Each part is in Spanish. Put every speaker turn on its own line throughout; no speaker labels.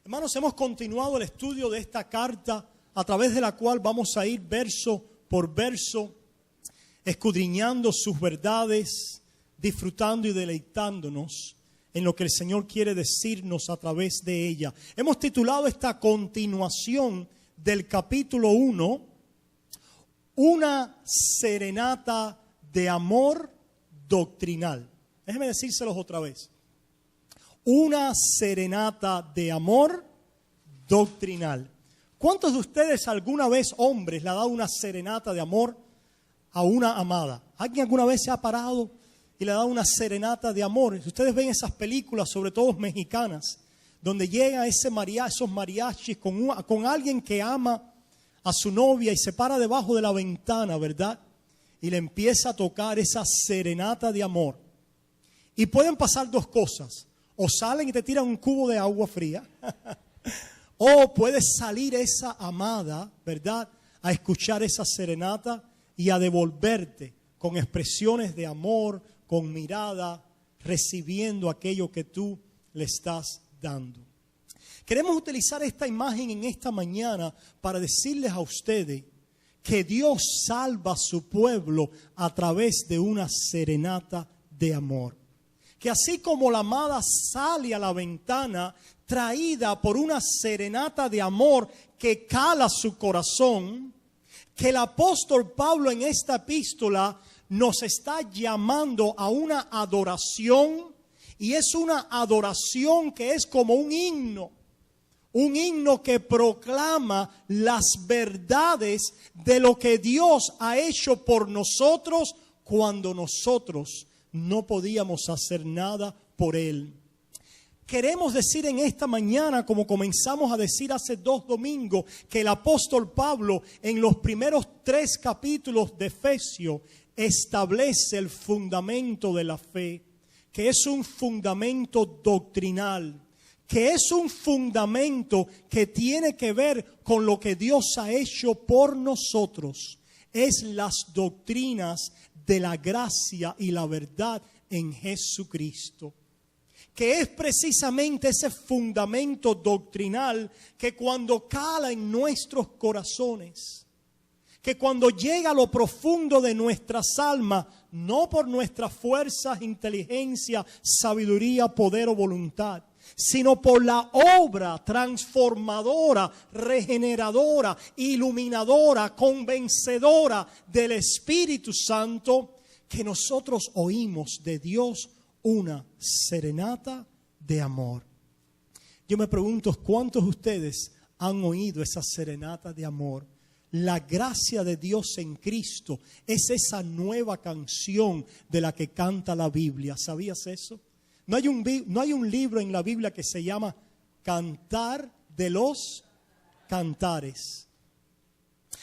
Hermanos, hemos continuado el estudio de esta carta a través de la cual vamos a ir verso por verso, escudriñando sus verdades, disfrutando y deleitándonos en lo que el Señor quiere decirnos a través de ella. Hemos titulado esta continuación del capítulo 1, una serenata de amor doctrinal. Déjenme decírselos otra vez. Una serenata de amor doctrinal. ¿Cuántos de ustedes alguna vez, hombres, le ha dado una serenata de amor a una amada? ¿Alguien alguna vez se ha parado y le ha dado una serenata de amor? Ustedes ven esas películas, sobre todo mexicanas, donde llega esos mariachis con alguien que ama a su novia y se para debajo de la ventana, ¿verdad? Y le empieza a tocar esa serenata de amor. Y pueden pasar dos cosas. O salen y te tiran un cubo de agua fría. O puede salir esa amada, ¿verdad?, a escuchar esa serenata y a devolverte con expresiones de amor, con mirada, recibiendo aquello que tú le estás dando. Queremos utilizar esta imagen en esta mañana para decirles a ustedes que Dios salva a su pueblo a través de una serenata de amor. Que así como la amada sale a la ventana traída por una serenata de amor que cala su corazón, que el apóstol Pablo en esta epístola nos está llamando a una adoración, y es una adoración que es como un himno que proclama las verdades de lo que Dios ha hecho por nosotros cuando nosotros no podíamos hacer nada por Él. Queremos decir en esta mañana, como comenzamos a decir hace 2 domingos, que el apóstol Pablo en los primeros 3 capítulos de Efesios establece el fundamento de la fe, que es un fundamento doctrinal, que es un fundamento que tiene que ver con lo que Dios ha hecho por nosotros. Es las doctrinas de la gracia y la verdad en Jesucristo. Que es precisamente ese fundamento doctrinal que cuando cala en nuestros corazones, que cuando llega a lo profundo de nuestras almas, no por nuestras fuerzas, inteligencia, sabiduría, poder o voluntad, sino por la obra transformadora, regeneradora, iluminadora, convencedora del Espíritu Santo, que nosotros oímos de Dios una serenata de amor. Yo me pregunto, ¿cuántos de ustedes han oído esa serenata de amor? La gracia de Dios en Cristo es esa nueva canción de la que canta la Biblia. ¿Sabías eso? No hay un libro en la Biblia que se llama Cantar de los Cantares.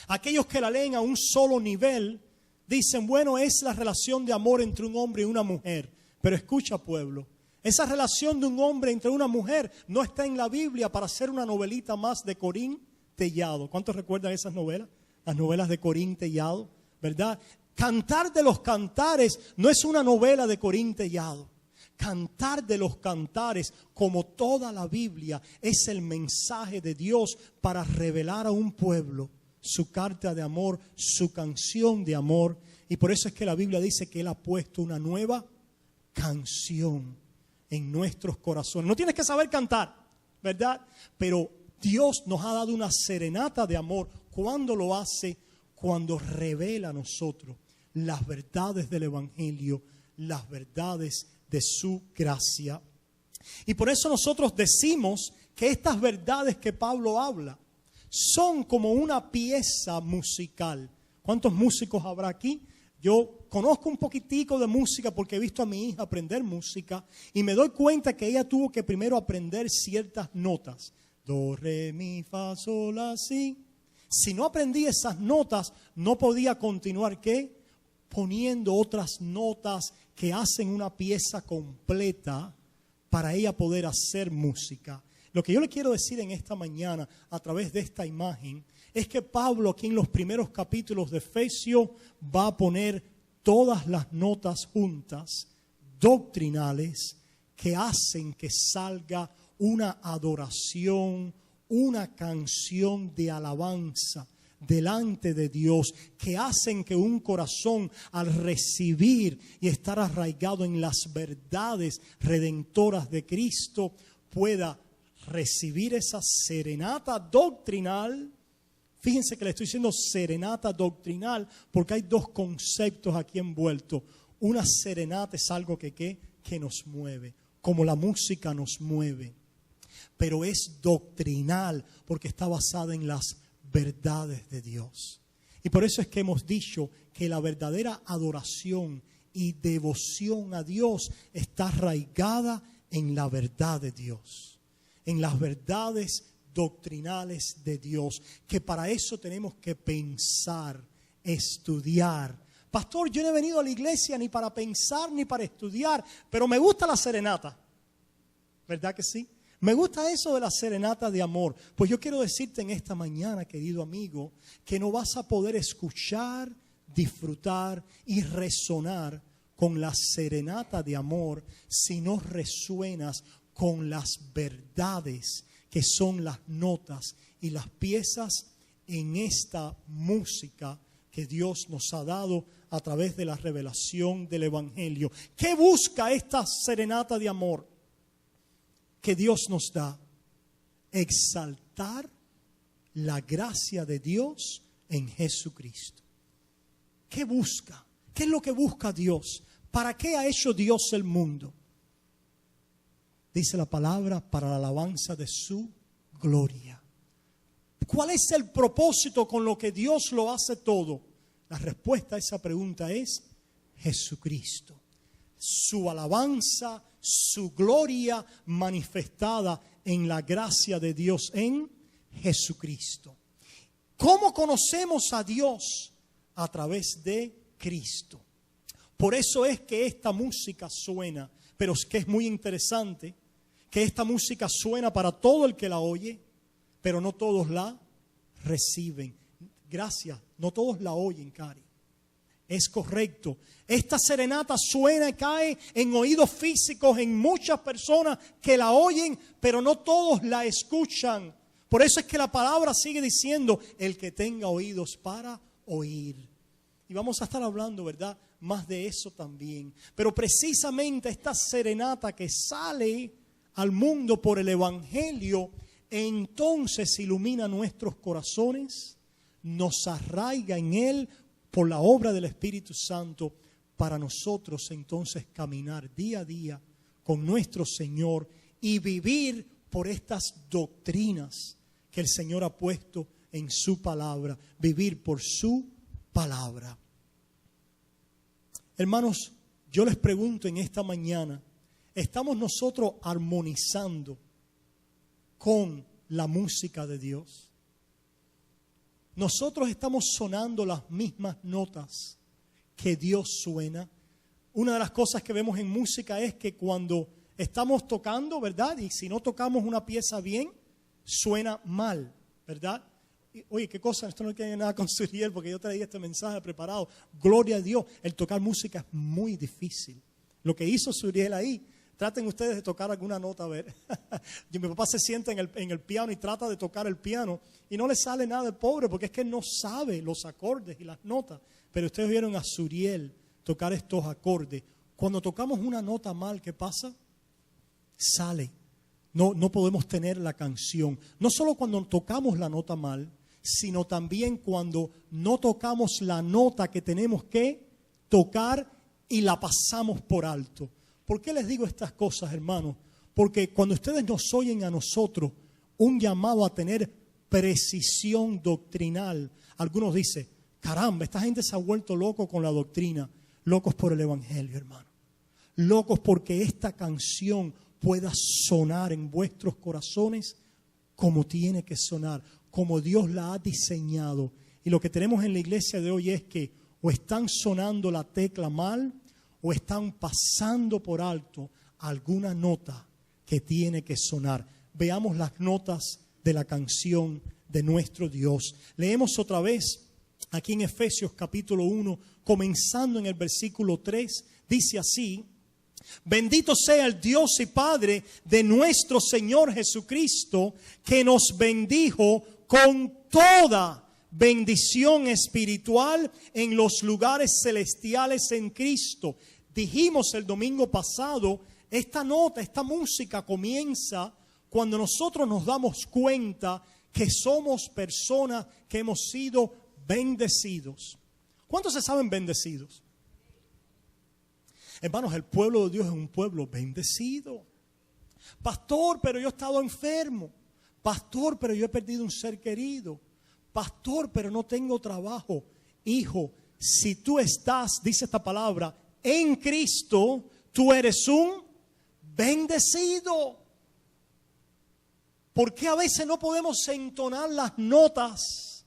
Aquellos que la leen a un solo nivel dicen, bueno, es la relación de amor entre un hombre y una mujer. Pero escucha, pueblo, esa relación de un hombre entre una mujer no está en la Biblia para hacer una novelita más de Corín Tellado. ¿Cuántos recuerdan esas novelas? Las novelas de Corín Tellado, ¿verdad? Cantar de los Cantares no es una novela de Corín Tellado. Cantar de los Cantares, como toda la Biblia, es el mensaje de Dios para revelar a un pueblo su carta de amor, su canción de amor. Y por eso es que la Biblia dice que Él ha puesto una nueva canción en nuestros corazones. No tienes que saber cantar, ¿verdad? Pero Dios nos ha dado una serenata de amor. ¿Cuándo lo hace? Cuando revela a nosotros las verdades del Evangelio, las verdades de su gracia. Y por eso nosotros decimos que estas verdades que Pablo habla son como una pieza musical. ¿Cuántos músicos habrá aquí? Yo conozco un poquitico de música porque he visto a mi hija aprender música y me doy cuenta que ella tuvo que primero aprender ciertas notas. Do, re, mi, fa, sol, la, si. Si no aprendía esas notas, no podía continuar, ¿qué? Poniendo otras notas que hacen una pieza completa para ella poder hacer música. Lo que yo le quiero decir en esta mañana a través de esta imagen es que Pablo aquí en los primeros capítulos de Efesios va a poner todas las notas juntas, doctrinales, que hacen que salga una adoración, una canción de alabanza delante de Dios, que hacen que un corazón, al recibir y estar arraigado en las verdades redentoras de Cristo, pueda recibir esa serenata doctrinal. Fíjense que le estoy diciendo serenata doctrinal porque hay dos conceptos aquí envueltos. Una serenata es algo que nos mueve, como la música nos mueve, pero es doctrinal porque está basada en las verdades de Dios. Y por eso es que hemos dicho que la verdadera adoración y devoción a Dios está arraigada en la verdad de Dios, en las verdades doctrinales de Dios, que para eso tenemos que pensar, estudiar. Pastor, yo no he venido a la iglesia ni para pensar ni para estudiar, pero me gusta la serenata. ¿Verdad que sí? Me gusta eso de la serenata de amor. Pues yo quiero decirte en esta mañana, querido amigo, que no vas a poder escuchar, disfrutar y resonar con la serenata de amor si no resuenas con las verdades que son las notas y las piezas en esta música que Dios nos ha dado a través de la revelación del Evangelio. ¿Qué busca esta serenata de amor que Dios nos da? Exaltar la gracia de Dios en Jesucristo. ¿Qué busca? ¿Qué es lo que busca Dios? ¿Para qué ha hecho Dios el mundo? Dice la palabra, para la alabanza de su gloria. ¿Cuál es el propósito con lo que Dios lo hace todo? La respuesta a esa pregunta es Jesucristo. Su alabanza, su gloria manifestada en la gracia de Dios en Jesucristo. ¿Cómo conocemos a Dios? A través de Cristo. Por eso es que esta música suena, pero es que es muy interesante que esta música suena para todo el que la oye, pero no todos la reciben. Gracias, no todos la oyen, Cari. Es correcto. Esta serenata suena y cae en oídos físicos en muchas personas que la oyen, pero no todos la escuchan. Por eso es que la palabra sigue diciendo, el que tenga oídos para oír. Y vamos a estar hablando, ¿verdad?, más de eso también. Pero precisamente esta serenata que sale al mundo por el Evangelio, entonces ilumina nuestros corazones, nos arraiga en Él por la obra del Espíritu Santo, para nosotros entonces caminar día a día con nuestro Señor y vivir por estas doctrinas que el Señor ha puesto en su palabra, vivir por su palabra. Hermanos, yo les pregunto en esta mañana, ¿estamos nosotros armonizando con la música de Dios? Nosotros estamos sonando las mismas notas que Dios suena. Una de las cosas que vemos en música es que cuando estamos tocando, ¿verdad?, y si no tocamos una pieza bien, suena mal, ¿verdad? Oye, qué cosa, esto no tiene nada con Suriel, porque yo traía este mensaje preparado. Gloria a Dios, el tocar música es muy difícil. Lo que hizo Suriel ahí, traten ustedes de tocar alguna nota, a ver. Mi papá se sienta en el piano y trata de tocar el piano y no le sale nada de pobre porque es que no sabe los acordes y las notas. Pero ustedes vieron a Suriel tocar estos acordes. Cuando tocamos una nota mal, ¿qué pasa? Sale. No podemos tener la canción. No solo cuando tocamos la nota mal, sino también cuando no tocamos la nota que tenemos que tocar y la pasamos por alto. ¿Por qué les digo estas cosas, hermanos? Porque cuando ustedes nos oyen a nosotros un llamado a tener precisión doctrinal, algunos dicen, caramba, esta gente se ha vuelto loco con la doctrina. Locos por el Evangelio, hermano. Locos porque esta canción pueda sonar en vuestros corazones como tiene que sonar, como Dios la ha diseñado. Y lo que tenemos en la iglesia de hoy es que o están sonando la tecla mal o están pasando por alto alguna nota que tiene que sonar. Veamos las notas de la canción de nuestro Dios. Leemos otra vez aquí en Efesios capítulo 1, comenzando en el versículo 3, dice así: Bendito sea el Dios y Padre de nuestro Señor Jesucristo, que nos bendijo con toda bendición espiritual en los lugares celestiales en Cristo. Dijimos el domingo pasado, esta nota, esta música comienza cuando nosotros nos damos cuenta que somos personas que hemos sido bendecidos. ¿Cuántos se saben bendecidos? Hermanos, el pueblo de Dios es un pueblo bendecido. Pastor, pero yo he estado enfermo. Pastor, pero yo he perdido un ser querido. Pastor, pero no tengo trabajo. Hijo, si tú estás, dice esta palabra, en Cristo, tú eres un bendecido. ¿Por qué a veces no podemos entonar las notas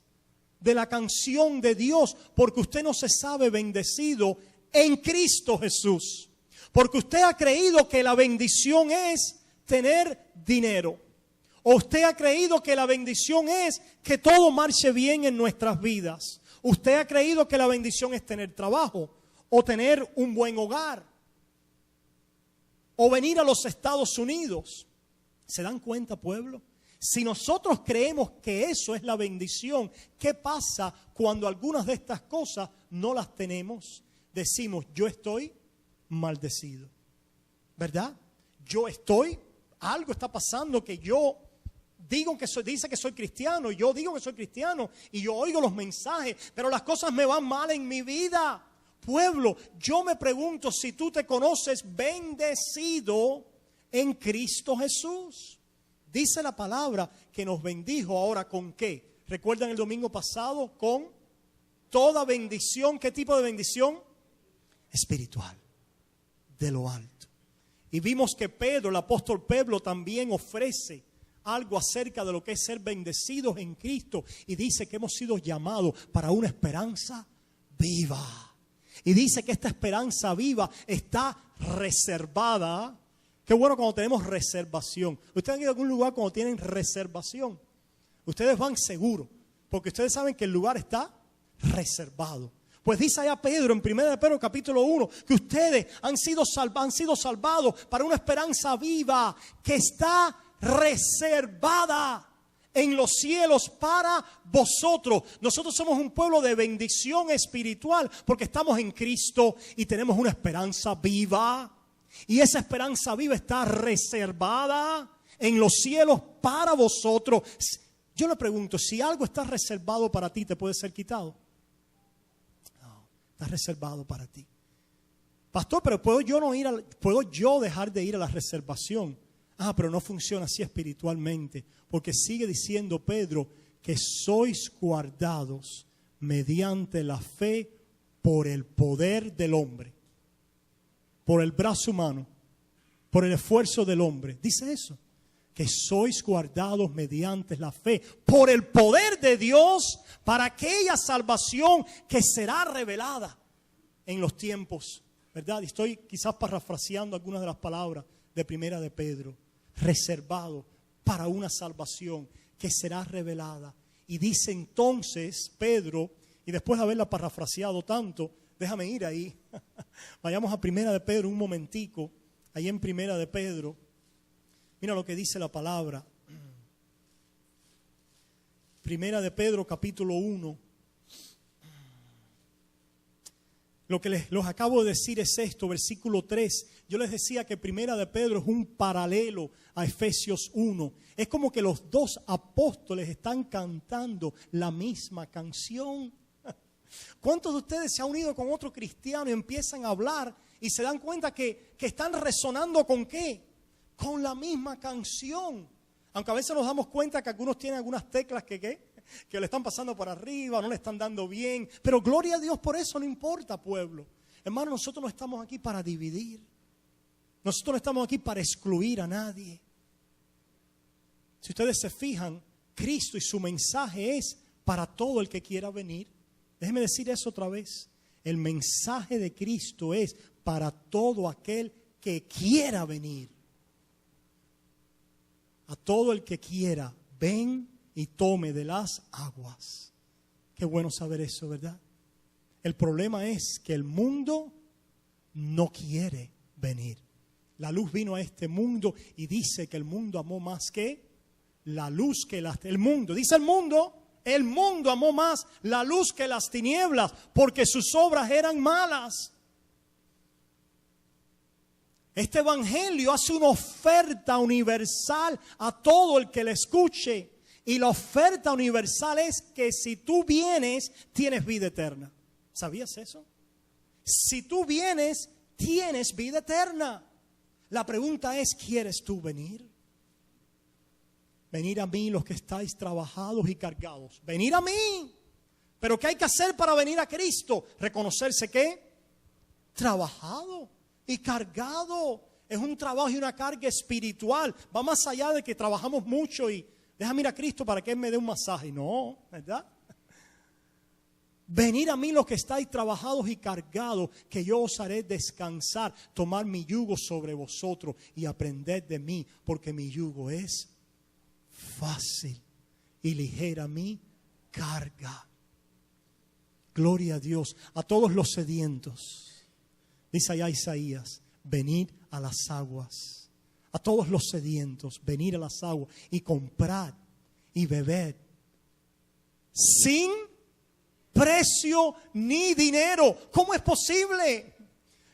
de la canción de Dios? Porque usted no se sabe bendecido en Cristo Jesús. Porque usted ha creído que la bendición es tener dinero. O usted ha creído que la bendición es que todo marche bien en nuestras vidas. Usted ha creído que la bendición es tener trabajo o tener un buen hogar o venir a los Estados Unidos. ¿Se dan cuenta, pueblo? Si nosotros creemos que eso es la bendición, ¿qué pasa cuando algunas de estas cosas no las tenemos? Decimos, yo estoy maldecido, ¿verdad? Algo está pasando que yo dice que soy cristiano, y yo digo que soy cristiano, y yo oigo los mensajes, pero las cosas me van mal en mi vida. Pueblo, yo me pregunto si tú te conoces bendecido en Cristo Jesús. Dice la palabra que nos bendijo ahora ¿con qué? ¿Recuerdan el domingo pasado? Con toda bendición. ¿Qué tipo de bendición? Espiritual, de lo alto. Y vimos que Pedro, el apóstol Pedro, también ofrece algo acerca de lo que es ser bendecidos en Cristo. Y dice que hemos sido llamados para una esperanza viva. Y dice que esta esperanza viva está reservada. Qué bueno cuando tenemos reservación. ¿Ustedes han ido a algún lugar cuando tienen reservación? Ustedes van seguros, porque ustedes saben que el lugar está reservado. Pues dice allá Pedro en 1 de Pedro capítulo 1 que ustedes han sido salvados para una esperanza viva que está reservada en los cielos para vosotros. Nosotros somos un pueblo de bendición espiritual porque estamos en Cristo y tenemos una esperanza viva. Y esa esperanza viva está reservada en los cielos para vosotros. Yo le pregunto, si algo está reservado para ti, ¿te puede ser quitado? No, está reservado para ti. Pastor, pero ¿puedo yo dejar de ir a la reservación? Pero no funciona así espiritualmente, porque sigue diciendo Pedro que sois guardados mediante la fe por el poder del hombre, por el brazo humano, por el esfuerzo del hombre. Dice eso, que sois guardados mediante la fe por el poder de Dios para aquella salvación que será revelada en los tiempos, ¿verdad? Y estoy quizás parafraseando algunas de las palabras de Primera de Pedro. Reservado para una salvación que será revelada. Y dice entonces Pedro, y después de haberla parafraseado tanto, déjame ir ahí. Vayamos a 1 de Pedro un momentico. Ahí en 1 de Pedro, mira lo que dice la palabra. 1 de Pedro capítulo 1. Lo que les acabo de decir es esto, versículo 3. Yo les decía que 1 de Pedro es un paralelo a Efesios 1. Es como que los dos apóstoles están cantando la misma canción. ¿Cuántos de ustedes se han unido con otro cristiano y empiezan a hablar y se dan cuenta que están resonando con qué? Con la misma canción. Aunque a veces nos damos cuenta que algunos tienen algunas teclas que le están pasando por arriba, no le están dando bien. Pero gloria a Dios por eso, no importa, pueblo. Hermano, nosotros no estamos aquí para dividir. Nosotros no estamos aquí para excluir a nadie. Si ustedes se fijan, Cristo y su mensaje es para todo el que quiera venir. Déjeme decir eso otra vez. El mensaje de Cristo es para todo aquel que quiera venir. A todo el que quiera, ven y tome de las aguas. Qué bueno saber eso, ¿verdad? El problema es que el mundo no quiere venir. La luz vino a este mundo y dice que el mundo amó más que la luz que el mundo. Dice el mundo amó más la luz que las tinieblas porque sus obras eran malas. Este evangelio hace una oferta universal a todo el que le escuche. Y la oferta universal es que si tú vienes, tienes vida eterna. ¿Sabías eso? Si tú vienes, tienes vida eterna. La pregunta es, ¿quieres tú venir? Venir a mí los que estáis trabajados y cargados. Venir a mí. ¿Pero qué hay que hacer para venir a Cristo? Reconocerse ¿qué? Trabajado y cargado. Es un trabajo y una carga espiritual. Va más allá de que trabajamos mucho y déjame ir a Cristo para que Él me dé un masaje. No, ¿verdad? Venid a mí los que estáis trabajados y cargados, que yo os haré descansar. Tomar mi yugo sobre vosotros y aprended de mí, porque mi yugo es fácil y ligera mi carga. Gloria a Dios. A todos los sedientos, dice allá Isaías, venid a las aguas. A todos los sedientos, venid a las aguas y comprad y bebed sin precio ni dinero. ¿Cómo es posible?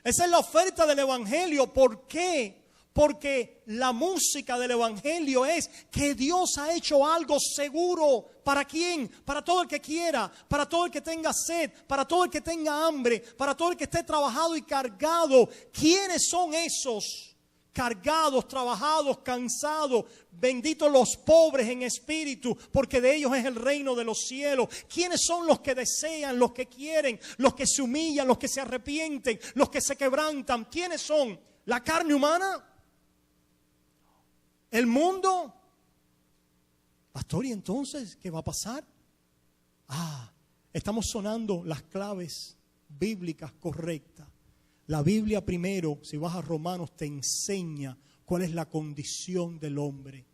Esa es la oferta del evangelio. ¿Por qué? Porque la música del evangelio es que Dios ha hecho algo seguro. ¿Para quién? Para todo el que quiera, para todo el que tenga sed, para todo el que tenga hambre, para todo el que esté trabajado y cargado. ¿Quiénes son esos? Cargados, trabajados, cansados, benditos los pobres en espíritu, porque de ellos es el reino de los cielos. ¿Quiénes son los que desean, los que quieren, los que se humillan, los que se arrepienten, los que se quebrantan? ¿Quiénes son? ¿La carne humana? ¿El mundo? Pastor, ¿y entonces qué va a pasar? Estamos sonando las claves bíblicas correctas. La Biblia primero, si vas a Romanos, te enseña cuál es la condición del hombre.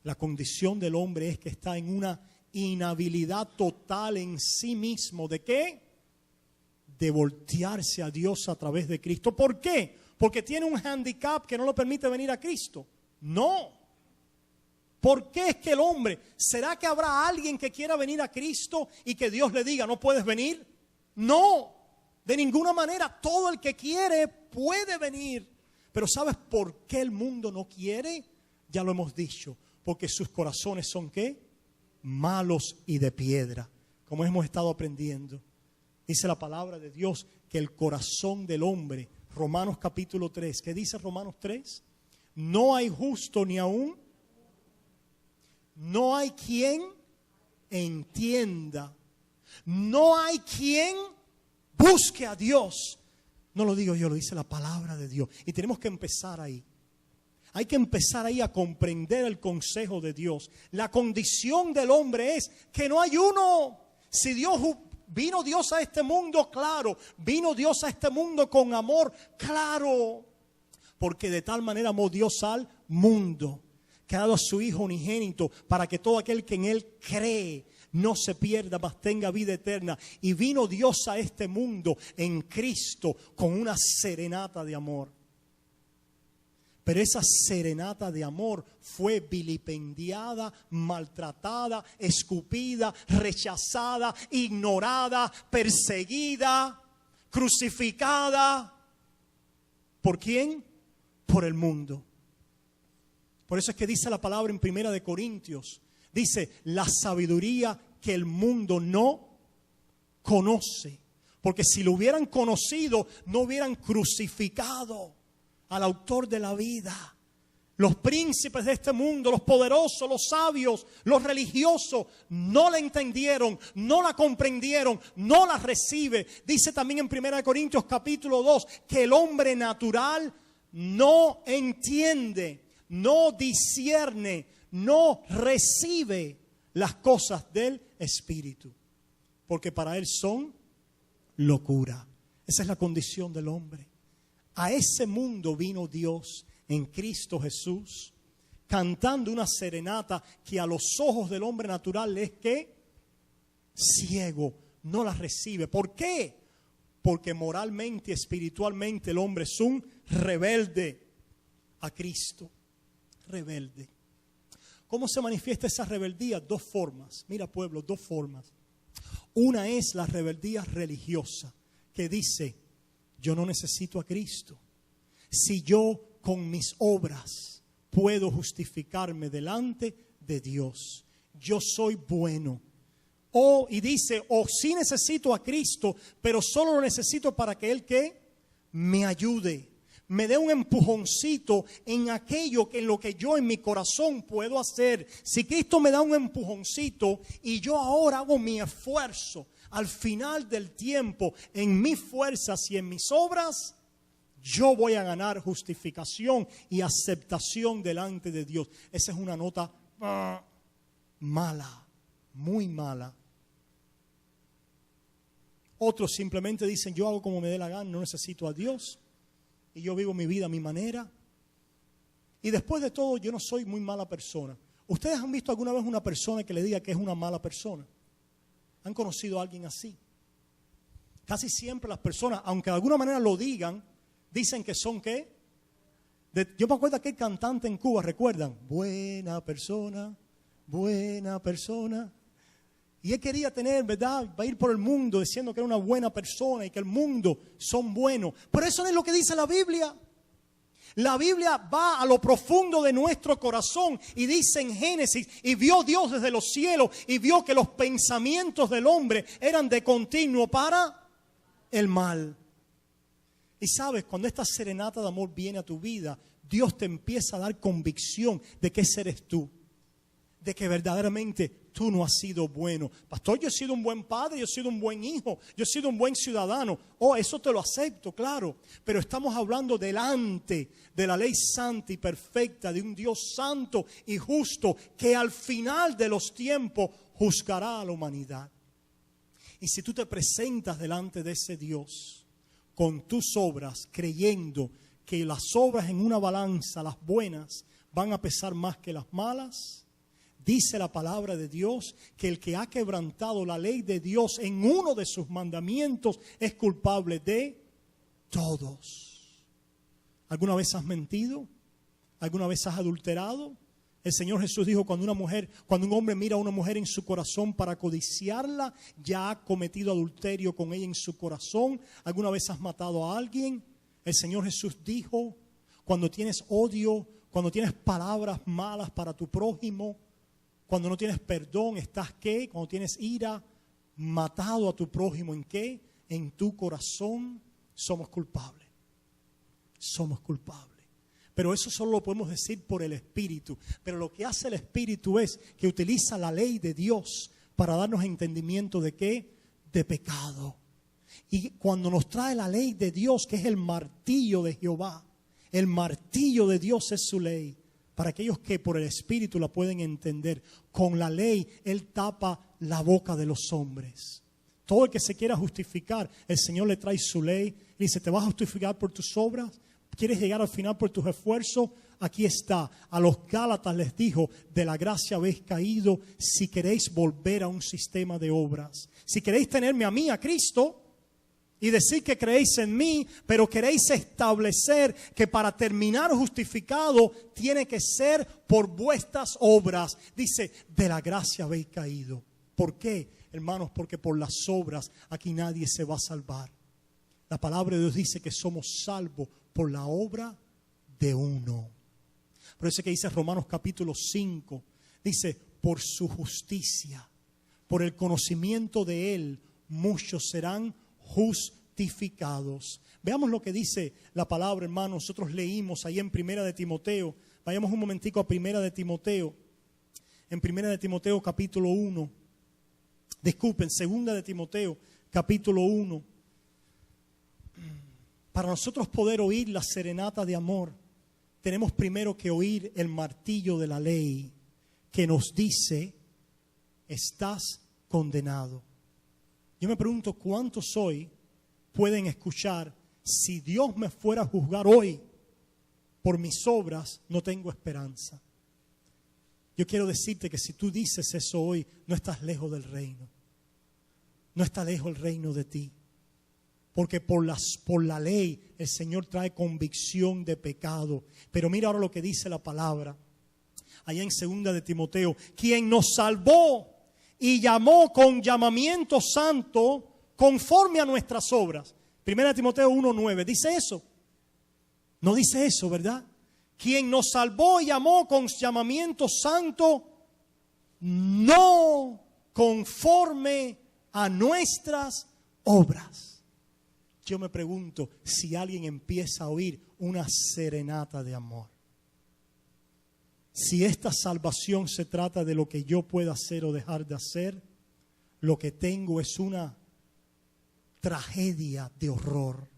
La condición del hombre es que está en una inhabilidad total en sí mismo. ¿De qué? De voltearse a Dios a través de Cristo. ¿Por qué? Porque tiene un handicap que no lo permite venir a Cristo. No. ¿Por qué es que el hombre? ¿Será que habrá alguien que quiera venir a Cristo y que Dios le diga, no puedes venir? No. De ninguna manera, todo el que quiere puede venir. Pero ¿sabes por qué el mundo no quiere? Ya lo hemos dicho. Porque sus corazones son ¿qué? Malos y de piedra. Como hemos estado aprendiendo. Dice la palabra de Dios que el corazón del hombre, Romanos capítulo 3. ¿Qué dice Romanos 3? No hay justo ni aún. No hay quien entienda. No hay quien busque a Dios. No lo digo yo, lo dice la palabra de Dios. Y tenemos que empezar ahí. Hay que empezar ahí a comprender el consejo de Dios. La condición del hombre es que no hay uno. Si vino Dios a este mundo, claro. Vino Dios a este mundo con amor, claro. Porque de tal manera amó Dios al mundo, que ha dado a su Hijo unigénito, para que todo aquel que en Él cree no se pierda, mas tenga vida eterna. Y vino Dios a este mundo en Cristo con una serenata de amor. Pero esa serenata de amor fue vilipendiada, maltratada, escupida, rechazada, ignorada, perseguida, crucificada. ¿Por quién? Por el mundo. Por eso es que dice la palabra en 1 Corintios. Dice, la sabiduría que el mundo no conoce. Porque si lo hubieran conocido, no hubieran crucificado al autor de la vida. Los príncipes de este mundo, los poderosos, los sabios, los religiosos, no la entendieron, no la comprendieron, no la recibe. Dice también en 1 Corintios capítulo 2 que el hombre natural no entiende, no discierne, no recibe las cosas del Espíritu, porque para él son locura. Esa es la condición del hombre. A ese mundo vino Dios en Cristo Jesús, cantando una serenata que a los ojos del hombre natural es que ciego, no la recibe. ¿Por qué? Porque moralmente y espiritualmente el hombre es un rebelde. a Cristo. Rebelde. ¿Cómo se manifiesta esa rebeldía? Dos formas. Mira, pueblo, dos formas. Una es la rebeldía religiosa, que dice, yo no necesito a Cristo. Si yo con mis obras puedo justificarme delante de Dios, yo soy bueno. Y dice, sí necesito a Cristo, pero solo lo necesito para que Él ¿qué? Me ayude, me dé un empujoncito en aquello en lo que yo en mi corazón puedo hacer. Si Cristo me da un empujoncito y yo ahora hago mi esfuerzo, al final del tiempo, en mis fuerzas y en mis obras, yo voy a ganar justificación y aceptación delante de Dios. Esa es una nota mala, muy mala. Otros simplemente dicen, yo hago como me dé la gana, no necesito a Dios. Y yo vivo mi vida a mi manera. Y después de todo, yo no soy muy mala persona. ¿Ustedes han visto alguna vez una persona que le diga que es una mala persona? ¿Han conocido a alguien así? Casi siempre las personas, aunque de alguna manera lo digan, dicen que son ¿qué? Yo me acuerdo de aquel cantante en Cuba, ¿recuerdan? Buena persona, buena persona. Y él quería tener, ¿verdad? Va a ir por el mundo diciendo que era una buena persona y que el mundo son buenos. Pero eso no es lo que dice la Biblia. La Biblia va a lo profundo de nuestro corazón y dice en Génesis, y vio Dios desde los cielos y vio que los pensamientos del hombre eran de continuo para el mal. Y sabes, cuando esta serenata de amor viene a tu vida, Dios te empieza a dar convicción de que ese eres tú. De que verdaderamente tú no has sido bueno. Pastor, yo he sido un buen padre, yo he sido un buen hijo, yo he sido un buen ciudadano. Eso te lo acepto, claro. Pero estamos hablando delante de la ley santa y perfecta de un Dios santo y justo que al final de los tiempos juzgará a la humanidad. Y si tú te presentas delante de ese Dios con tus obras, creyendo que las obras en una balanza, las buenas, van a pesar más que las malas, dice la palabra de Dios que el que ha quebrantado la ley de Dios en uno de sus mandamientos es culpable de todos. ¿Alguna vez has mentido? ¿Alguna vez has adulterado? El Señor Jesús dijo, cuando un hombre mira a una mujer en su corazón para codiciarla, ya ha cometido adulterio con ella en su corazón. ¿Alguna vez has matado a alguien? El Señor Jesús dijo, cuando tienes odio, cuando tienes palabras malas para tu prójimo, cuando no tienes perdón, ¿estás qué? Cuando tienes ira, matado a tu prójimo, ¿en qué? En tu corazón. Somos culpables. Somos culpables. Pero eso solo lo podemos decir por el Espíritu. Pero lo que hace el Espíritu es que utiliza la ley de Dios para darnos entendimiento de qué? De pecado. Y cuando nos trae la ley de Dios, que es el martillo de Jehová, el martillo de Dios es su ley. Para aquellos que por el Espíritu la pueden entender, con la ley Él tapa la boca de los hombres. Todo el que se quiera justificar, el Señor le trae su ley. Y dice, ¿te vas a justificar por tus obras? ¿Quieres llegar al final por tus esfuerzos? Aquí está. A los Gálatas les dijo, de la gracia habéis caído si queréis volver a un sistema de obras. Si queréis tenerme a mí, a Cristo, y decir que creéis en mí, pero queréis establecer que para terminar justificado tiene que ser por vuestras obras. Dice, de la gracia habéis caído. ¿Por qué, hermanos? Porque por las obras aquí nadie se va a salvar. La palabra de Dios dice que somos salvos por la obra de uno. Por eso que dice Romanos capítulo 5, dice, por su justicia, por el conocimiento de Él, muchos serán justificados. Veamos lo que dice la palabra, hermano. Nosotros leímos ahí en Primera de Timoteo. Vayamos un momentico a Primera de Timoteo. En Primera de Timoteo capítulo 1. Disculpen, Segunda de Timoteo capítulo 1. Para nosotros poder oír la serenata de amor, tenemos primero que oír el martillo de la ley que nos dice, estás condenado. Yo me pregunto cuántos hoy pueden escuchar, si Dios me fuera a juzgar hoy por mis obras, no tengo esperanza. Yo quiero decirte que si tú dices eso hoy, no estás lejos del reino. No está lejos el reino de ti. Porque por la ley el Señor trae convicción de pecado. Pero mira ahora lo que dice la palabra. Allá en 2 de Timoteo. Quien nos salvó y llamó con llamamiento santo conforme a nuestras obras. 1 de Timoteo 1:9. ¿Dice eso? No dice eso, ¿verdad? Quien nos salvó y llamó con llamamiento santo, no conforme a nuestras obras. Yo me pregunto si alguien empieza a oír una serenata de amor. Si esta salvación se trata de lo que yo pueda hacer o dejar de hacer, lo que tengo es una tragedia de horror,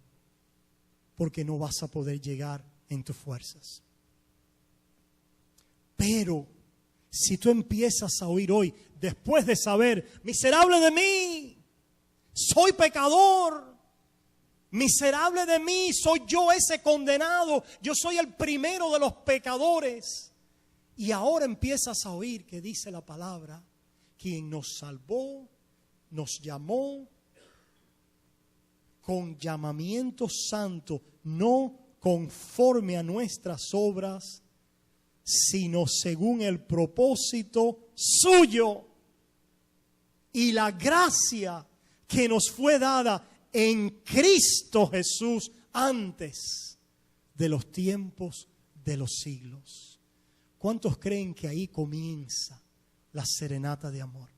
porque no vas a poder llegar en tus fuerzas. Pero si tú empiezas a oír hoy, después de saber, miserable de mí, soy pecador, miserable de mí, soy yo ese condenado, yo soy el primero de los pecadores. Y ahora empiezas a oír que dice la palabra, quien nos salvó, nos llamó con llamamiento santo, no conforme a nuestras obras, sino según el propósito suyo y la gracia que nos fue dada en Cristo Jesús antes de los tiempos de los siglos. ¿Cuántos creen que ahí comienza la serenata de amor?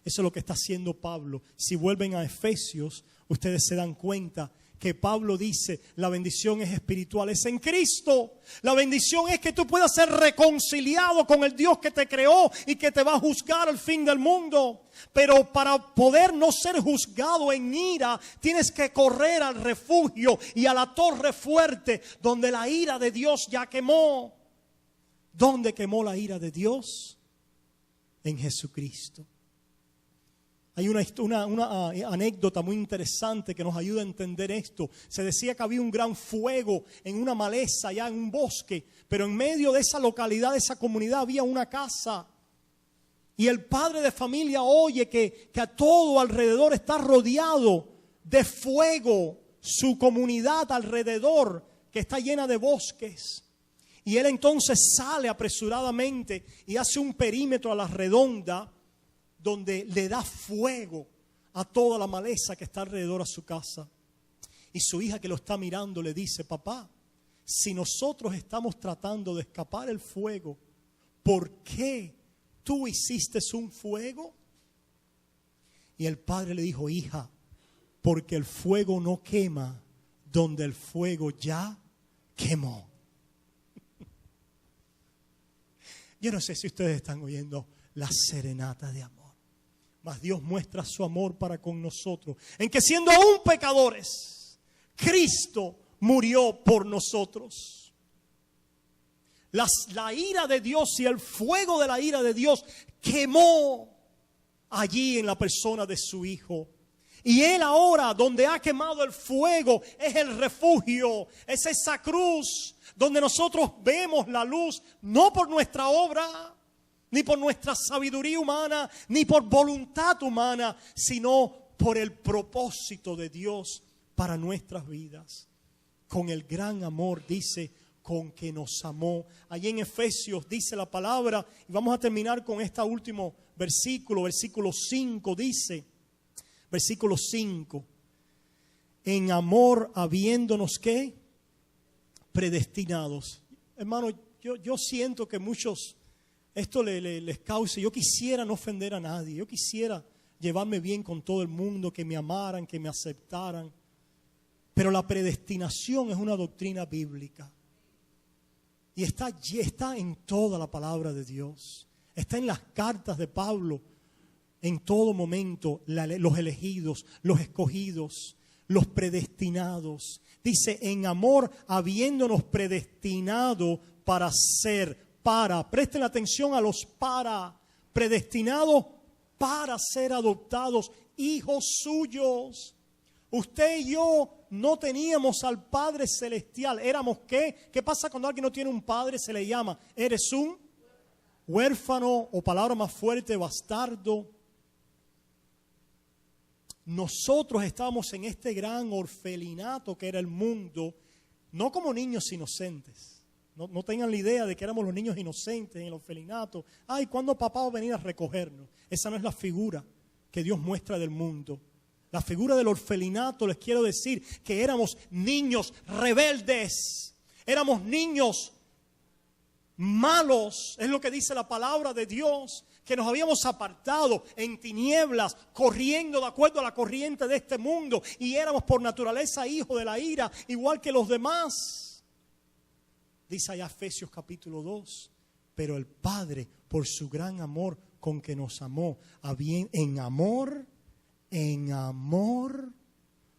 Eso es lo que está haciendo Pablo. Si vuelven a Efesios, ustedes se dan cuenta que Pablo dice, la bendición es espiritual, es en Cristo. La bendición es que tú puedas ser reconciliado con el Dios que te creó y que te va a juzgar al fin del mundo. Pero para poder no ser juzgado en ira, tienes que correr al refugio y a la torre fuerte donde la ira de Dios ya quemó. ¿Dónde quemó la ira de Dios? En Jesucristo. Hay una anécdota muy interesante que nos ayuda a entender esto. Se decía que había un gran fuego en una maleza, allá en un bosque, pero en medio de esa localidad, de esa comunidad, había una casa. Y el padre de familia oye que a todo alrededor está rodeado de fuego, su comunidad alrededor, que está llena de bosques. Y él entonces sale apresuradamente y hace un perímetro a la redonda, donde le da fuego a toda la maleza que está alrededor a su casa. Y su hija, que lo está mirando, le dice, papá, si nosotros estamos tratando de escapar el fuego, ¿por qué tú hiciste un fuego? Y el padre le dijo, hija, porque el fuego no quema donde el fuego ya quemó. Yo no sé si ustedes están oyendo la serenata de amor. Mas Dios muestra su amor para con nosotros, en que siendo aún pecadores, Cristo murió por nosotros. La ira de Dios y el fuego de la ira de Dios quemó allí en la persona de su Hijo. Y Él ahora, donde ha quemado el fuego, es el refugio, es esa cruz donde nosotros vemos la luz, no por nuestra obra, ni por nuestra sabiduría humana, ni por voluntad humana, sino por el propósito de Dios para nuestras vidas. Con el gran amor, dice, con que nos amó. Allí en Efesios dice la palabra, y vamos a terminar con este último versículo, versículo 5 dice, versículo 5, en amor habiéndonos, ¿qué? Predestinados. Hermano, yo siento que muchos esto les causa, yo quisiera no ofender a nadie, yo quisiera llevarme bien con todo el mundo, que me amaran, que me aceptaran, pero la predestinación es una doctrina bíblica y está en toda la palabra de Dios, está en las cartas de Pablo, en todo momento, los elegidos, los escogidos, los predestinados. Dice, en amor habiéndonos predestinado para ser, presten atención a los predestinados para ser adoptados hijos suyos. Usted y yo no teníamos al Padre Celestial. ¿Éramos qué? ¿Qué pasa cuando alguien no tiene un padre? Se le llama, eres un huérfano, o palabra más fuerte, bastardo. nosotros estábamos en este gran orfelinato que era el mundo, no como niños inocentes. No tengan la idea de que éramos los niños inocentes en el orfelinato. Ay, ¿cuándo papá va a venir a recogernos? Esa no es la figura que Dios muestra del mundo. La figura del orfelinato, les quiero decir que éramos niños rebeldes. Éramos niños malos, es lo que dice la palabra de Dios, que nos habíamos apartado en tinieblas, corriendo de acuerdo a la corriente de este mundo, y éramos por naturaleza hijos de la ira, igual que los demás. Dice allá Efesios capítulo 2, pero el Padre, por su gran amor con que nos amó, en amor,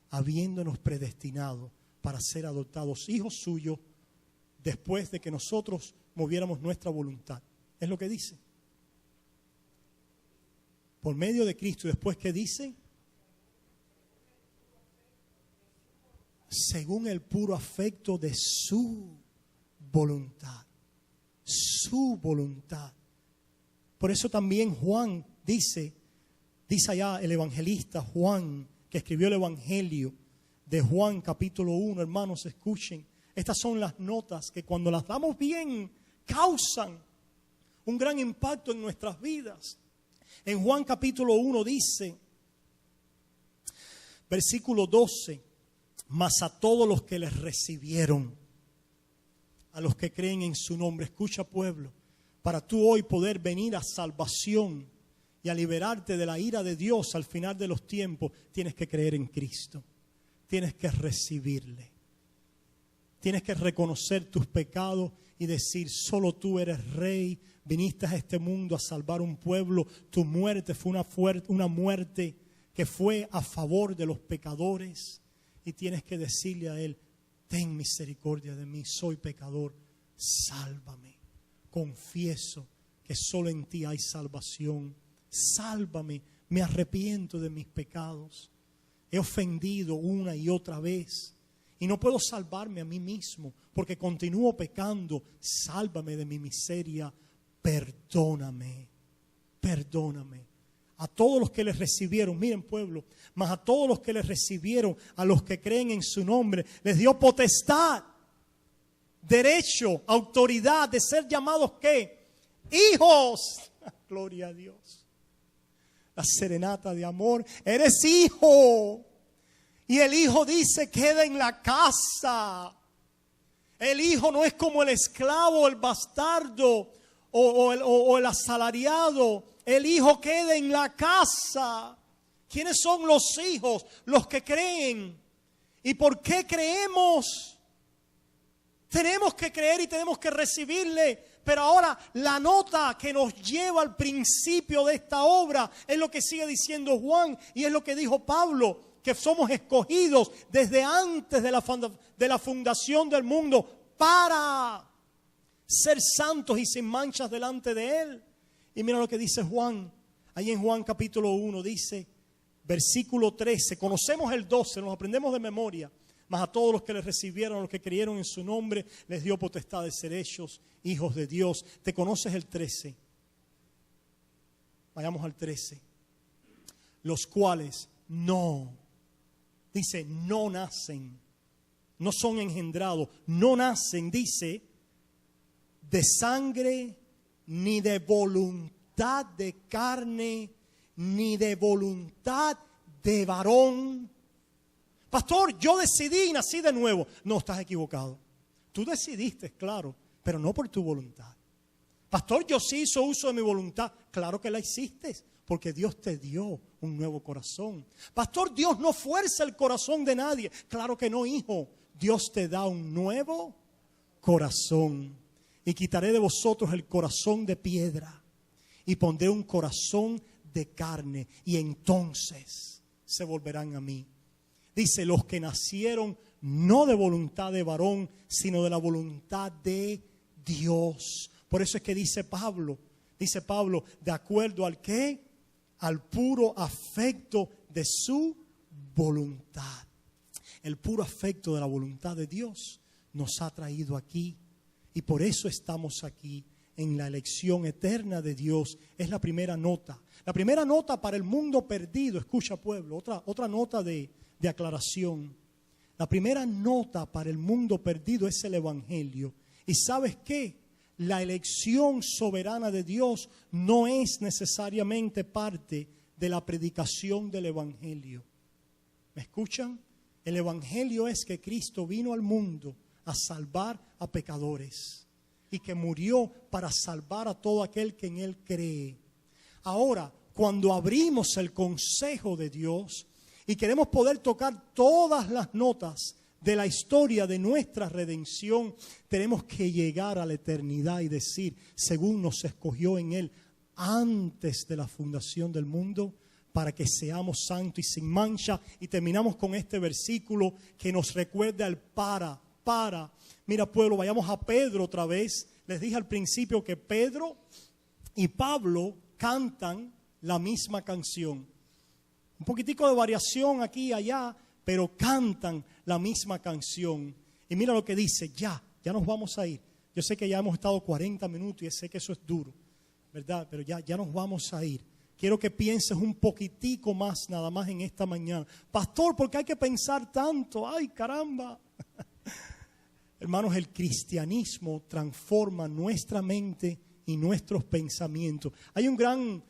habiéndonos predestinado para ser adoptados hijos suyos, después de que nosotros moviéramos nuestra voluntad. Es lo que dice. Por medio de Cristo. Después, ¿qué dice? Según el puro afecto de su voluntad. Su voluntad. Por eso también Juan dice allá el evangelista Juan, que escribió el evangelio de Juan capítulo 1, hermanos, escuchen. Estas son las notas que cuando las damos bien causan un gran impacto en nuestras vidas. En Juan capítulo 1 dice, versículo 12, mas a todos los que les recibieron, a los que creen en su nombre. Escucha, pueblo, para tú hoy poder venir a salvación y a liberarte de la ira de Dios al final de los tiempos, tienes que creer en Cristo, tienes que recibirle. Tienes que reconocer tus pecados y decir, solo tú eres rey, viniste a este mundo a salvar un pueblo, tu muerte fue una muerte que fue a favor de los pecadores, y tienes que decirle a Él, ten misericordia de mí, soy pecador, sálvame, confieso que solo en ti hay salvación, sálvame, me arrepiento de mis pecados, he ofendido una y otra vez, y no puedo salvarme a mí mismo porque continúo pecando. Sálvame de mi miseria. Perdóname. Perdóname. A todos los que les recibieron, miren pueblo, mas a todos los que les recibieron, a los que creen en su nombre, les dio potestad, derecho, autoridad de ser llamados ¿qué? Hijos. Gloria a Dios. La serenata de amor. Eres hijo. Y el hijo dice, queda en la casa. El hijo no es como el esclavo, el bastardo o el asalariado. El hijo queda en la casa. ¿Quiénes son los hijos? Los que creen. ¿Y por qué creemos? Tenemos que creer y tenemos que recibirle. Pero ahora la nota que nos lleva al principio de esta obra es lo que sigue diciendo Juan y es lo que dijo Pablo, que somos escogidos desde antes de la fundación del mundo para ser santos y sin manchas delante de Él. Y mira lo que dice Juan, ahí en Juan capítulo 1 dice, versículo 13, conocemos el 12, nos aprendemos de memoria, mas a todos los que les recibieron, a los que creyeron en su nombre, les dio potestad de ser hechos hijos de Dios. ¿Te conoces el 13? Vayamos al 13. Los cuales no nacen, no son engendrados, no nacen, dice, de sangre, ni de voluntad de carne, ni de voluntad de varón. Pastor, yo decidí y nací de nuevo. No, estás equivocado. Tú decidiste, claro, pero no por tu voluntad. Pastor, yo sí hice uso de mi voluntad. Claro que la hiciste, porque Dios te dio un nuevo corazón. Pastor, Dios no fuerza el corazón de nadie. Claro que no, hijo. Dios te da un nuevo corazón. Y quitaré de vosotros el corazón de piedra y pondré un corazón de carne. Y entonces se volverán a mí. Dice, los que nacieron no de voluntad de varón, sino de la voluntad de Dios. Por eso es que dice Pablo, de acuerdo al ¿qué? Al puro afecto de su voluntad. El puro afecto de la voluntad de Dios nos ha traído aquí y por eso estamos aquí en la elección eterna de Dios. Es la primera nota. La primera nota para el mundo perdido, escucha pueblo, otra nota de aclaración. La primera nota para el mundo perdido es el Evangelio. ¿Y sabes qué? La elección soberana de Dios no es necesariamente parte de la predicación del Evangelio. ¿Me escuchan? El Evangelio es que Cristo vino al mundo a salvar a pecadores y que murió para salvar a todo aquel que en Él cree. Ahora, cuando abrimos el consejo de Dios y queremos poder tocar todas las notas de la historia de nuestra redención, tenemos que llegar a la eternidad y decir, según nos escogió en Él antes de la fundación del mundo, para que seamos santos y sin mancha. Y terminamos con este versículo que nos recuerda el para. Mira pueblo, vayamos a Pedro otra vez. Les dije al principio que Pedro y Pablo cantan la misma canción. Un poquitico de variación aquí y allá, pero cantan la misma canción. Y mira lo que dice, ya nos vamos a ir. Yo sé que ya hemos estado 40 minutos y sé que eso es duro, ¿verdad? Pero ya nos vamos a ir. Quiero que pienses un poquitico más, nada más en esta mañana. Pastor, ¿por qué hay que pensar tanto? ¡Ay, caramba! Hermanos, el cristianismo transforma nuestra mente y nuestros pensamientos. Hay un gran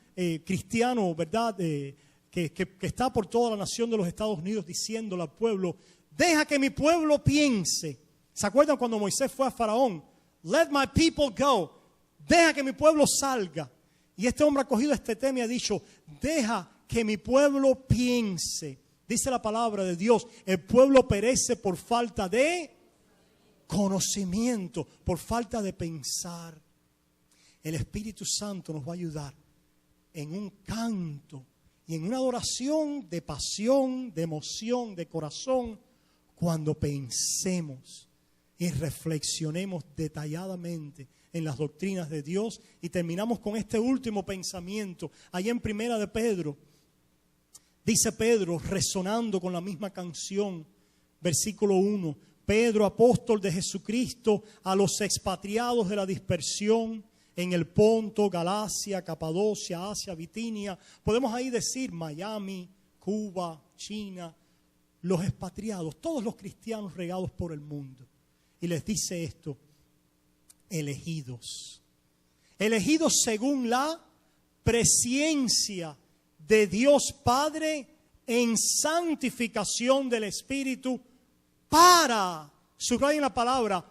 cristiano, ¿verdad?, que está por toda la nación de los Estados Unidos diciéndole al pueblo, deja que mi pueblo piense. ¿Se acuerdan cuando Moisés fue a Faraón? Let my people go. Deja que mi pueblo salga. Y este hombre ha cogido este tema y ha dicho, deja que mi pueblo piense. Dice la palabra de Dios, el pueblo perece por falta de conocimiento, por falta de pensar. El Espíritu Santo nos va a ayudar en un canto y en una adoración de pasión, de emoción, de corazón, cuando pensemos y reflexionemos detalladamente en las doctrinas de Dios. Y terminamos con este último pensamiento. Allá en Primera de Pedro, dice Pedro, resonando con la misma canción, versículo 1, Pedro, apóstol de Jesucristo, a los expatriados de la dispersión en el Ponto, Galacia, Capadocia, Asia, Bitinia. Podemos ahí decir Miami, Cuba, China, los expatriados, todos los cristianos regados por el mundo. Y les dice esto, elegidos según la presciencia de Dios Padre en santificación del Espíritu para, subrayen la palabra,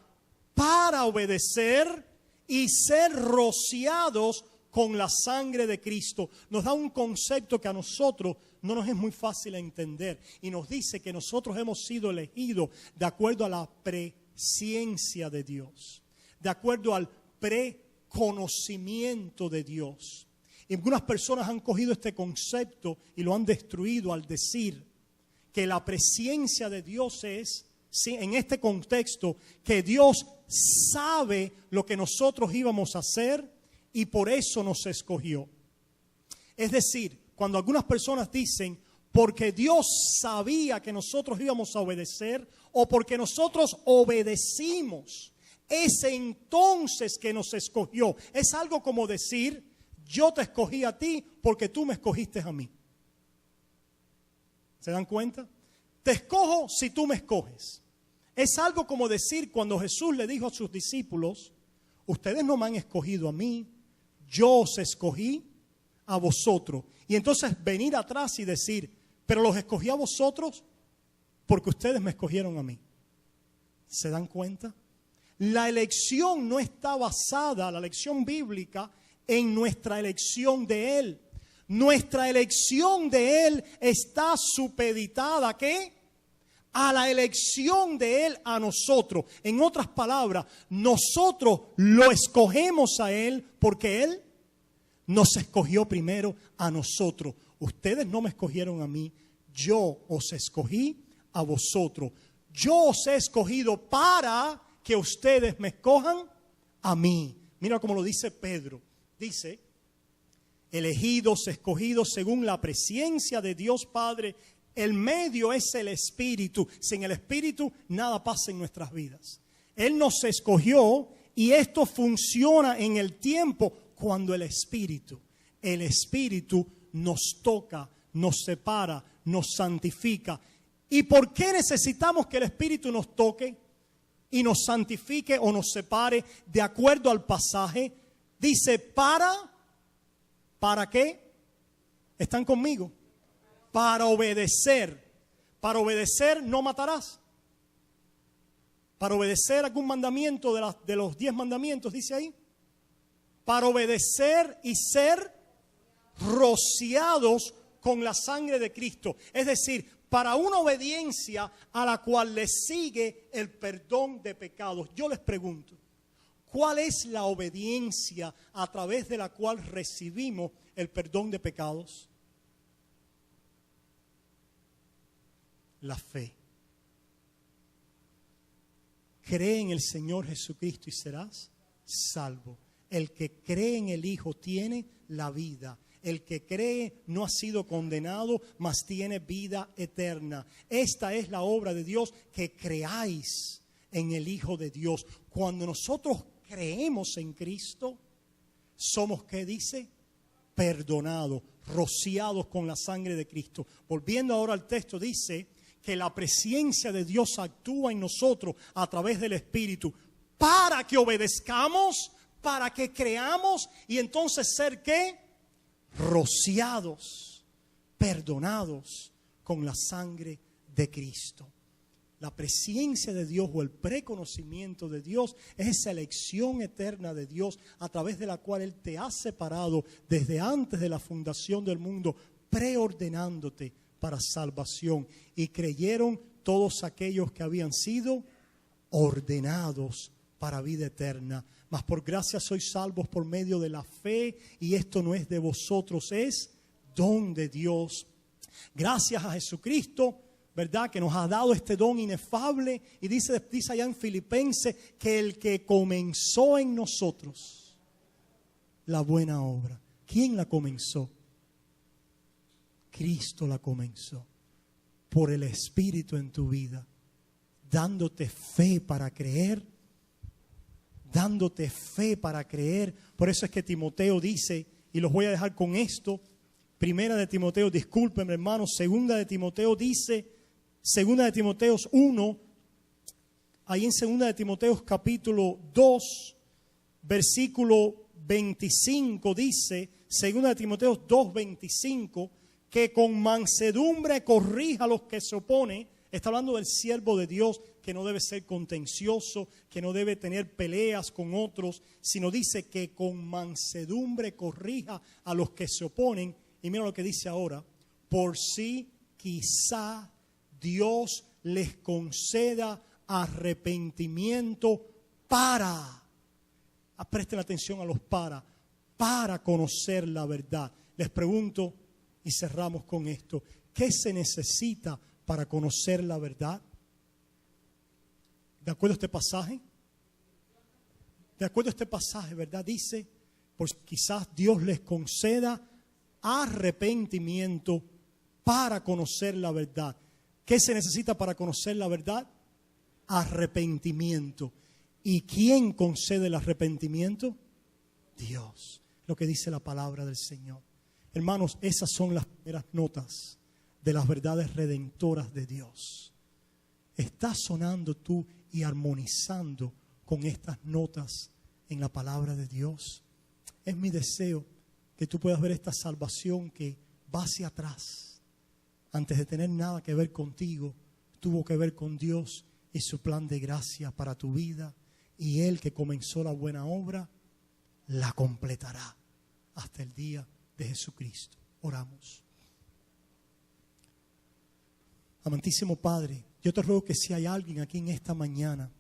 para obedecer y ser rociados con la sangre de Cristo. Nos da un concepto que a nosotros no nos es muy fácil entender y nos dice que nosotros hemos sido elegidos de acuerdo a la presciencia de Dios, de acuerdo al preconocimiento de Dios. Y algunas personas han cogido este concepto y lo han destruido al decir que la presciencia de Dios es, sí, en este contexto, que Dios sabe lo que nosotros íbamos a hacer y por eso nos escogió. Es decir, cuando algunas personas dicen, porque Dios sabía que nosotros íbamos a obedecer o porque nosotros obedecimos, es entonces que nos escogió. Es algo como decir, yo te escogí a ti porque tú me escogiste a mí. ¿Se dan cuenta? Te escojo si tú me escoges. Es algo como decir cuando Jesús le dijo a sus discípulos, ustedes no me han escogido a mí, yo os escogí a vosotros. Y entonces venir atrás y decir, pero los escogí a vosotros porque ustedes me escogieron a mí. ¿Se dan cuenta? La elección no está basada, la elección bíblica, en nuestra elección de Él. Nuestra elección de Él está supeditada ¿a qué? A la elección de Él a nosotros. En otras palabras, nosotros lo escogemos a Él porque Él nos escogió primero a nosotros. Ustedes no me escogieron a mí, yo os escogí a vosotros. Yo os he escogido para que ustedes me escojan a mí. Mira cómo lo dice Pedro. Dice, elegidos, escogidos según la presciencia de Dios Padre. El medio es el Espíritu. Sin el Espíritu nada pasa en nuestras vidas. Él nos escogió Y esto funciona en el tiempo cuando el Espíritu nos toca, nos separa, nos santifica. ¿Y por qué necesitamos que el Espíritu nos toque y nos santifique o nos separe? De acuerdo al pasaje, dice ¿para qué? ¿Están conmigo? Para obedecer. Para obedecer no matarás. Para obedecer algún mandamiento de los 10 mandamientos, dice ahí. Para obedecer y ser rociados con la sangre de Cristo. Es decir, para una obediencia a la cual le sigue el perdón de pecados. Yo les pregunto, ¿cuál es la obediencia a través de la cual recibimos el perdón de pecados? La fe. Cree en el Señor Jesucristo y serás salvo. El que cree en el Hijo tiene la vida. El que cree no ha sido condenado, mas tiene vida eterna. Esta es la obra de Dios, que creáis en el Hijo de Dios. Cuando nosotros creemos en Cristo, somos, ¿qué dice? Perdonados, rociados con la sangre de Cristo. Volviendo ahora al texto, dice que la presencia de Dios actúa en nosotros a través del Espíritu para que obedezcamos, para que creamos y entonces ser ¿qué? Rociados, perdonados con la sangre de Cristo. La presencia de Dios o el preconocimiento de Dios es esa elección eterna de Dios a través de la cual Él te ha separado desde antes de la fundación del mundo, preordenándote para salvación. Y creyeron todos aquellos que habían sido ordenados para vida eterna. Mas por gracia sois salvos por medio de la fe, y esto no es de vosotros, es don de Dios. Gracias a Jesucristo, ¿verdad? Que nos ha dado este don inefable. Y dice allá en Filipenses que el que comenzó en nosotros la buena obra. ¿Quién la comenzó? Cristo la comenzó por el Espíritu en tu vida, dándote fe para creer, dándote fe para creer. Por eso es que Timoteo dice, y los voy a dejar con esto, primera de Timoteo, discúlpenme hermanos, segunda de Timoteo dice, segunda de Timoteo 1, ahí en segunda de Timoteo capítulo 2, versículo 25 dice, segunda de Timoteo 2, 25, que con mansedumbre corrija a los que se oponen. Está hablando del siervo de Dios, que no debe ser contencioso, que no debe tener peleas con otros, sino dice que con mansedumbre corrija a los que se oponen. Y mira lo que dice ahora, por si quizá Dios les conceda arrepentimiento para, presten atención a los para conocer la verdad. Les pregunto, y cerramos con esto, ¿qué se necesita para conocer la verdad? ¿De acuerdo a este pasaje? De acuerdo a este pasaje, ¿verdad? Dice, pues quizás Dios les conceda arrepentimiento para conocer la verdad. ¿Qué se necesita para conocer la verdad? Arrepentimiento. ¿Y quién concede el arrepentimiento? Dios. Lo que dice la palabra del Señor. Hermanos, esas son las primeras notas de las verdades redentoras de Dios. ¿Estás sonando tú y armonizando con estas notas en la palabra de Dios? Es mi deseo que tú puedas ver esta salvación que va hacia atrás. Antes de tener nada que ver contigo, tuvo que ver con Dios y su plan de gracia para tu vida. Y Él que comenzó la buena obra, la completará hasta el día de Jesucristo. Oramos. Amantísimo Padre, yo te ruego que si hay alguien aquí en esta mañana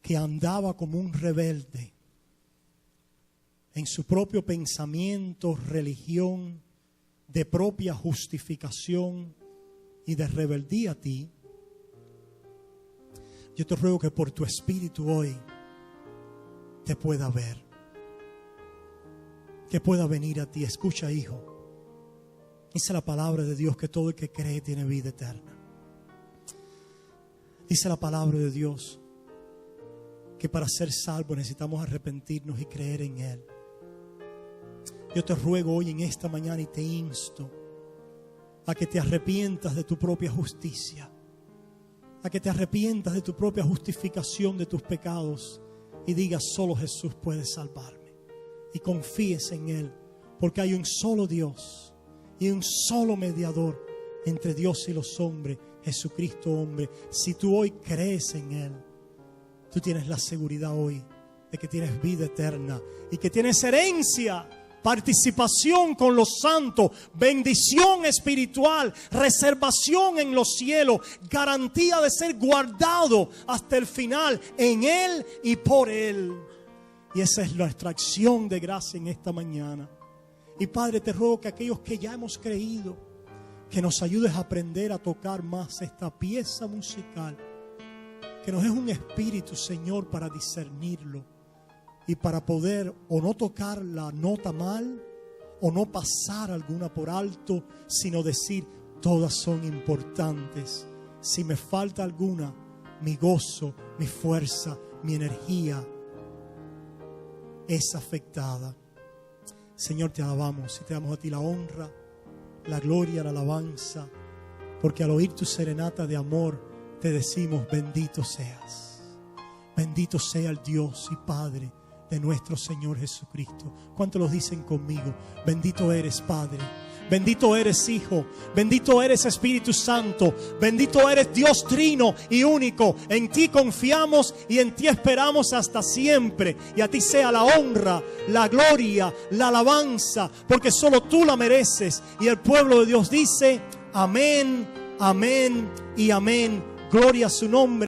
que andaba como un rebelde en su propio pensamiento, religión, de propia justificación y de rebeldía a ti, yo te ruego que por tu Espíritu hoy te pueda ver, que pueda venir a ti. Escucha, hijo, dice la palabra de Dios que todo el que cree tiene vida eterna. Dice la palabra de Dios que para ser salvos necesitamos arrepentirnos y creer en Él. Yo te ruego hoy en esta mañana y te insto a que te arrepientas de tu propia justicia, a que te arrepientas de tu propia justificación de tus pecados y digas: solo Jesús puede salvarme, y confíes en Él, porque hay un solo Dios y un solo mediador entre Dios y los hombres, Jesucristo hombre. Si tú hoy crees en Él, tú tienes la seguridad hoy de que tienes vida eterna y que tienes herencia, participación con los santos, bendición espiritual, reservación en los cielos, garantía de ser guardado hasta el final en Él y por Él. Y esa es nuestra acción de gracia en esta mañana. Y Padre, te ruego que aquellos que ya hemos creído, que nos ayudes a aprender a tocar más esta pieza musical, que nos des un espíritu, Señor, para discernirlo y para poder o no tocar la nota mal o no pasar alguna por alto, sino decir: todas son importantes. Si me falta alguna, mi gozo, mi fuerza, mi energía es afectada. Señor, te alabamos y te damos a ti la honra, la gloria, la alabanza, porque al oír tu serenata de amor te decimos: bendito seas. Bendito sea el Dios y Padre de nuestro Señor Jesucristo. ¿Cuántos lo dicen conmigo? Bendito eres, Padre. Bendito eres, Hijo. Bendito eres, Espíritu Santo. Bendito eres, Dios trino y único. En ti confiamos y en ti esperamos hasta siempre. Y a ti sea la honra, la gloria, la alabanza, porque solo tú la mereces. Y el pueblo de Dios dice: amén, amén y amén. Gloria a su nombre.